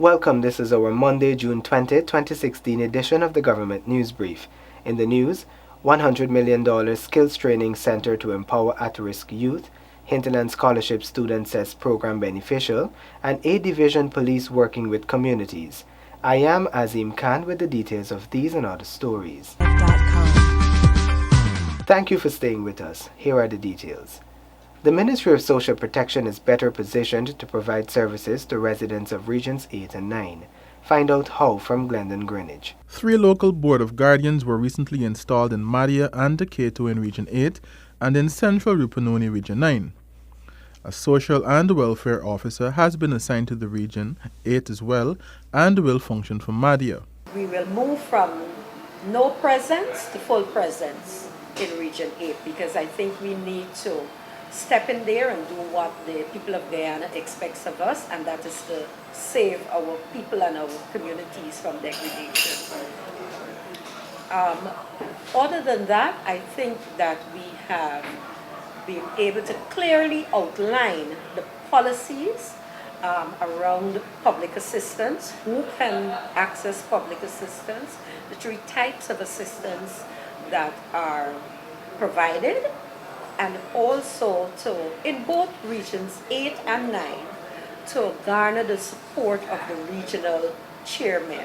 Welcome, this is our Monday, June 20, 2016 edition of the Government News Brief. In the news, $100 million skills training center to empower at-risk youth, Hinterland Scholarship student says program beneficial, and A Division Police working with communities. I am Azeem Khan with the details of these and other stories. Thank you for staying with us. Here are the details. The Ministry of Social Protection is better positioned to provide services to residents of Regions 8 and 9. Find out how from Glendon Greenwich. 3 local Board of Guardians were recently installed in Madia and Decatur in Region 8 and in Central Rupununi Region 9. A social and welfare officer has been assigned to the Region 8 as well and will function from Madia. We will move from no presence to full presence in Region 8 because I think we need to step in there and do what the people of Guyana expects of us, and that is to save our people and our communities from degradation. Other than that, I think that we have been able to clearly outline the policies around public assistance, who can access public assistance, the 3 types of assistance that are provided, and also to, in both regions 8 and 9, to garner the support of the regional chairmen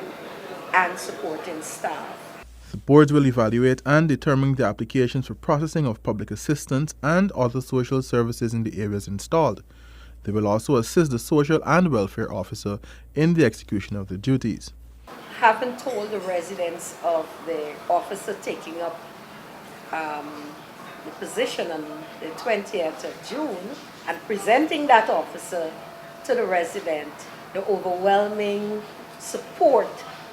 and supporting staff. The boards will evaluate and determine the applications for processing of public assistance and other social services in the areas installed. They will also assist the social and welfare officer in the execution of their duties. Haven't told the residents of the officer taking up the position on the 20th of June and presenting that officer to the resident, the overwhelming support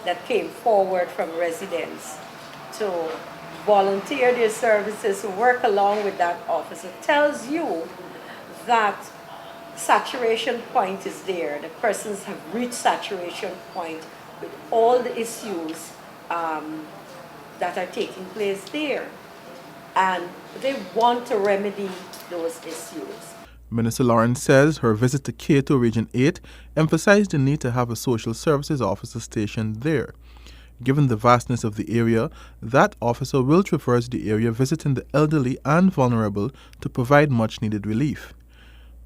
that came forward from residents to volunteer their services, to work along with that officer, tells you that saturation point is there. The persons have reached saturation point with all the issues that are taking place there, and they want to remedy those issues. Minister Lawrence says her visit to Cato Region 8 emphasized the need to have a social services officer stationed there. Given the vastness of the area, that officer will traverse the area visiting the elderly and vulnerable to provide much-needed relief.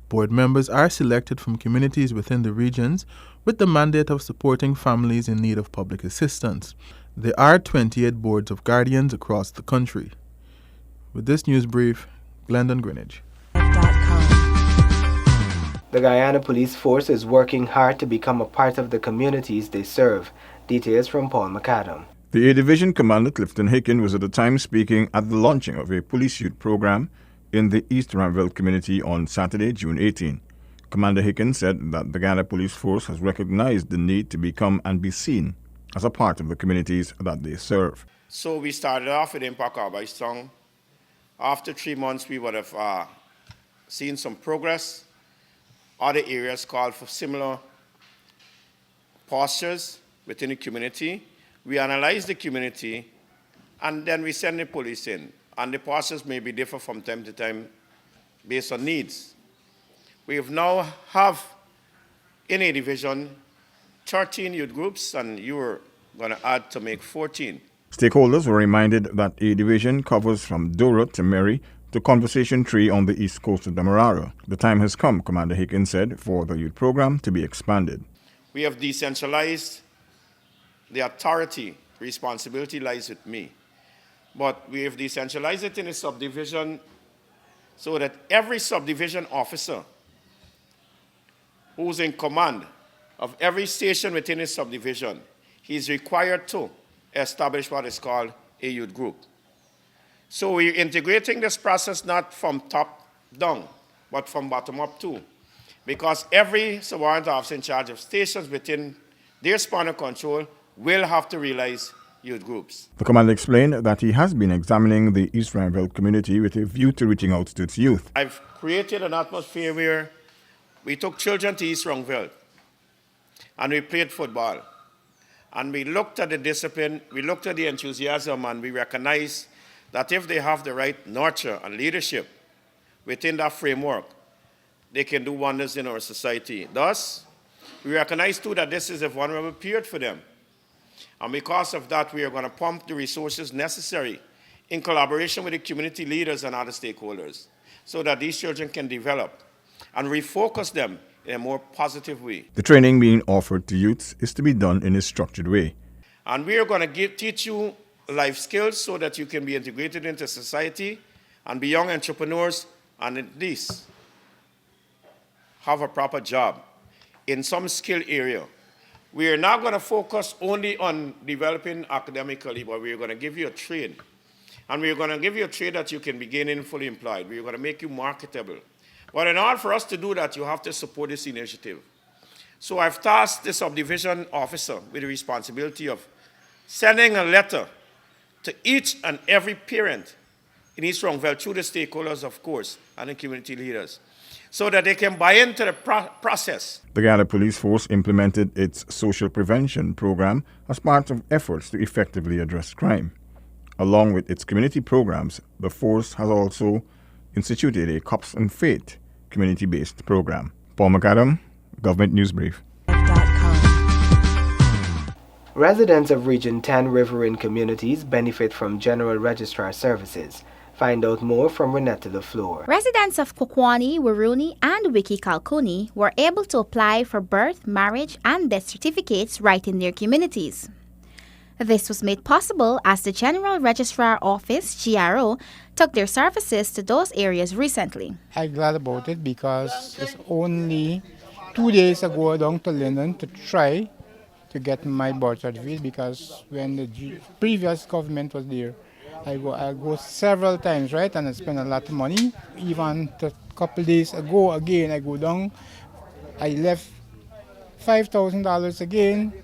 Board members are selected from communities within the regions with the mandate of supporting families in need of public assistance. There are 28 boards of guardians across the country. With this news brief, Glendon Greenwich. The Guyana Police Force is working hard to become a part of the communities they serve. Details from Paul McAdam. The A Division Commander Clifton Hicken was at the time speaking at the launching of a police youth program in the East Ramville community on Saturday, June 18. Commander Hicken said that the Guyana Police Force has recognized the need to become and be seen as a part of the communities that they serve. So we started off with Impact Augustine. After 3 months, we would have seen some progress. Other areas called for similar postures within the community. We analyze the community, and then we send the police in. And the postures may be different from time to time based on needs. We now have in a division 13 youth groups, and you were going to add to make 14. Stakeholders were reminded that A Division covers from Dora to Mary to Conversation Tree on the east coast of Demerara. The time has come, Commander Hicken said, for the youth program to be expanded. We have decentralized the authority. Responsibility lies with me. But we have decentralized it in a subdivision so that every subdivision officer who's in command of every station within a subdivision, he's required to establish what is called a youth group. So we're integrating this process not from top down, but from bottom up too. Because every subordinate officer in charge of stations within their span of control will have to realize youth groups. The commander explained that he has been examining the East Ramville community with a view to reaching out to its youth. I've created an atmosphere where we took children to East Ramville and we played football. And we looked at the discipline, we looked at the enthusiasm, and we recognized that if they have the right nurture and leadership within that framework, they can do wonders in our society. Thus, We recognize, too, that this is a vulnerable period for them. And because of that, we are going to pump the resources necessary in collaboration with the community leaders and other stakeholders so that these children can develop and refocus them in a more positive way. The training being offered to youths is to be done in a structured way. And we are going to teach you life skills so that you can be integrated into society and be young entrepreneurs and at least have a proper job in some skill area. We are not going to focus only on developing academically, but we are going to give you a trade. And we are going to give you a trade that you can be gainfully employed. We are going to make you marketable. But in order for us to do that, you have to support this initiative. So I've tasked the subdivision officer with the responsibility of sending a letter to each and every parent in East Ruangville through the stakeholders, of course, and the community leaders, so that they can buy into the process. The Guyana Police Force implemented its social prevention program as part of efforts to effectively address crime. Along with its community programs, the force has also instituted a Cops and Faith community-based program. Paul McAdam, Government News Brief. Residents of Region 10 riverine communities benefit from General Registrar services. Find out more from Ranetta, Fleur. Residents of Kwakwani, Wiruni, and Wiki-Kalkuni were able to apply for birth, marriage, and death certificates right in their communities. This was made possible as the General Registrar Office, GRO, took their services to those areas recently. I'm glad about it because it's only 2 days ago down to London to try to get my birth certificate, because when the previous government was there, I go several times, right, and I spend a lot of money. Even a couple days ago again, I go down, I left $5,000 again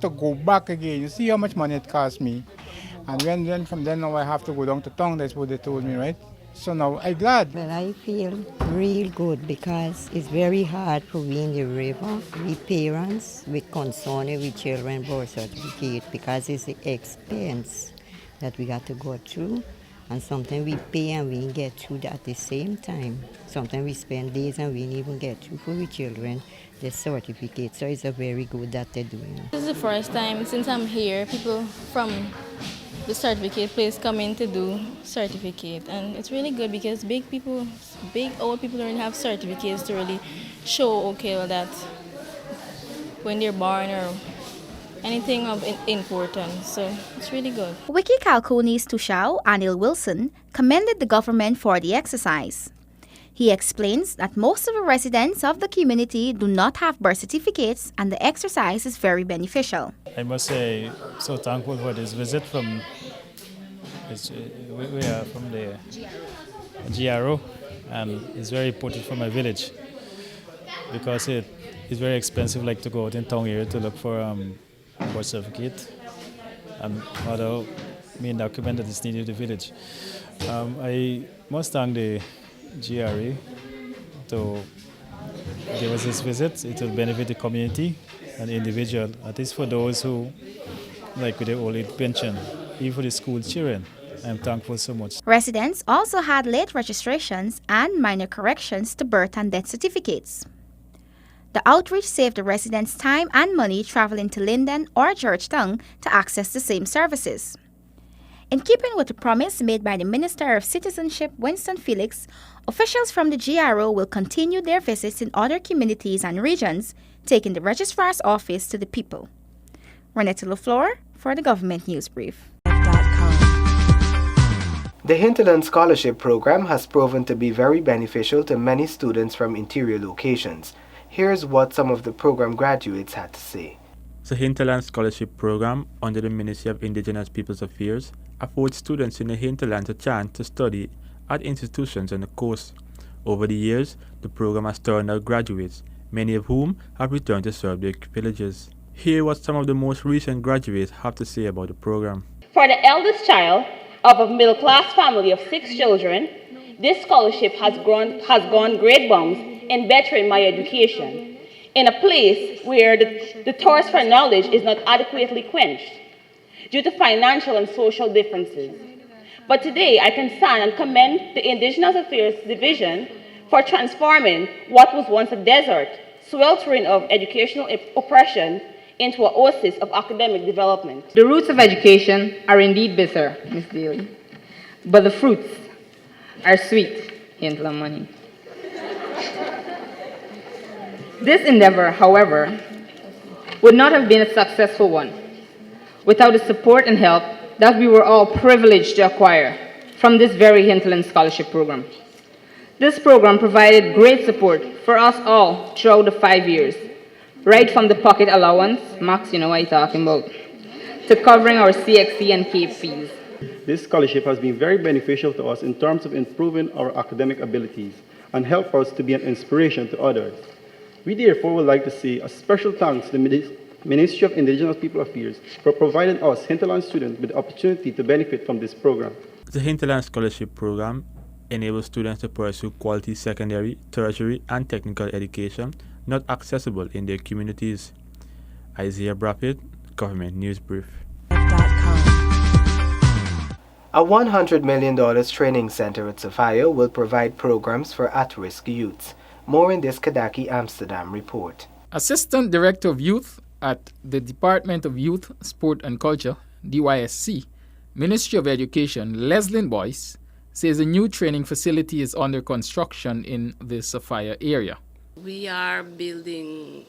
to go back again. You see how much money it cost me. And then from then on I have to go down to town, that's what they told me, right? So now I'm glad. Well, I feel real good because it's very hard for we in the river, we parents, with concern with children birth certificate, because it's the expense that we got to go through. And sometimes we pay and we get through that at the same time. Sometimes we spend days and we didn't even get through for the children the certificate. So it's a very good that they're doing. This is the first time since I'm here, people from the certificate place come in to do certificate, and it's really good because big old people don't have certificates to really show, okay, well, that when they're born or anything of importance, so it's really good. Wiki-Kalkuni's Tushao, Anil Wilson, commended the government for the exercise. He explains that most of the residents of the community do not have birth certificates, and the exercise is very beneficial. I must say, so thankful for this visit from we are from the GRO, and it's very important for my village because it is very expensive, like to go out in town area to look for a birth certificate and other main document that is needed in the village. I must thank the GRA to give us this visit. It will benefit the community and the individual, at least for those who, like with the old age pension, even for the school children. I'm thankful so much. Residents also had late registrations and minor corrections to birth and death certificates. The outreach saved the residents time and money traveling to Linden or Georgetown to access the same services. In keeping with the promise made by the Minister of Citizenship, Winston Felix, officials from the GRO will continue their visits in other communities and regions, taking the Registrar's Office to the people. Ranetta, Fleur for the Government News Brief. The Hinterland Scholarship Program has proven to be very beneficial to many students from interior locations. Here's what some of the program graduates had to say. The Hinterland Scholarship Program, under the Ministry of Indigenous Peoples Affairs, affords students in the hinterland a chance to study at institutions on the coast. Over the years, the program has turned out graduates, many of whom have returned to serve their villages. Hear what some of the most recent graduates have to say about the program. For the eldest child of a middle-class family of 6 children, this scholarship has gone great bounds in bettering my education, in a place where the thirst for knowledge is not adequately quenched due to financial and social differences. But today, I can stand and commend the Indigenous Affairs Division for transforming what was once a desert sweltering of educational oppression into an oasis of academic development. The roots of education are indeed bitter, Ms. Daly, but the fruits are sweet in Telomano. This endeavor, however, would not have been a successful one without the support and help that we were all privileged to acquire from this very Hinterland Scholarship Program. This program provided great support for us all throughout the 5 years, right from the pocket allowance, Max, you know what I'm talking about, to covering our CXC and CAPE fees. This scholarship has been very beneficial to us in terms of improving our academic abilities and help us to be an inspiration to others. We therefore would like to say a special thanks to the Ministry of Indigenous People Affairs for providing us Hinterland students with the opportunity to benefit from this program. The Hinterland Scholarship Program enables students to pursue quality secondary, tertiary, and technical education not accessible in their communities. Isaiah Braithwaite, Government News Brief. A $100 million training center at Sophia will provide programs for at-risk youths. More in this Kadaki Amsterdam report. Assistant Director of Youth at the Department of Youth, Sport and Culture, DYSC, Ministry of Education, Leslyn Boyce, says a new training facility is under construction in the Sophia area. We are building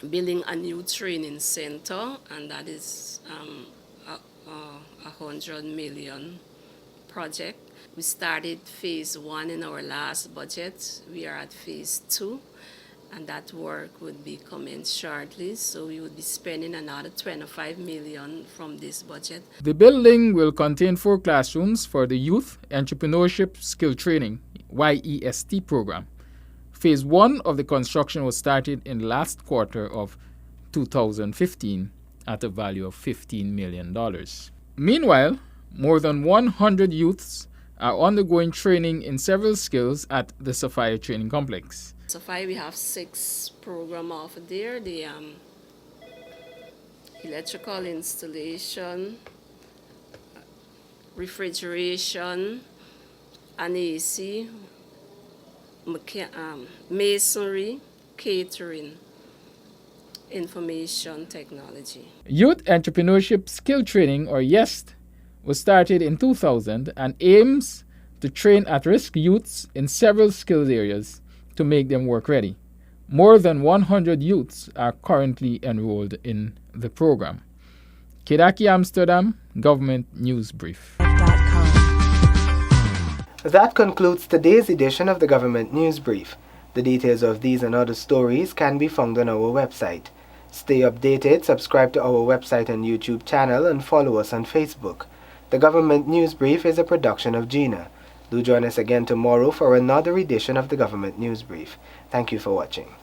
a new training center, and that is a $100 million project. We started phase 1 in our last budget. We are at phase 2, and that work would be commenced shortly. So we would be spending another $25 million from this budget. The building will contain 4 classrooms for the Youth Entrepreneurship Skill Training (YEST) program. Phase 1 of the construction was started in the last quarter of 2015 at a value of $15 million. Meanwhile, more than 100 youths are undergoing training in several skills at the Sophia Training Complex. Sophia, we have 6 programs over there. The electrical installation, refrigeration, an AC, masonry, catering, information technology. Youth Entrepreneurship Skill Training, or YEST, was started in 2000 and aims to train at-risk youths in several skills areas to make them work-ready. More than 100 youths are currently enrolled in the program. Kedaki Amsterdam, Government News Brief. That concludes today's edition of the Government News Brief. The details of these and other stories can be found on our website. Stay updated, subscribe to our website and YouTube channel, and follow us on Facebook. The Government News Brief is a production of Gina. Do join us again tomorrow for another edition of the Government News Brief. Thank you for watching.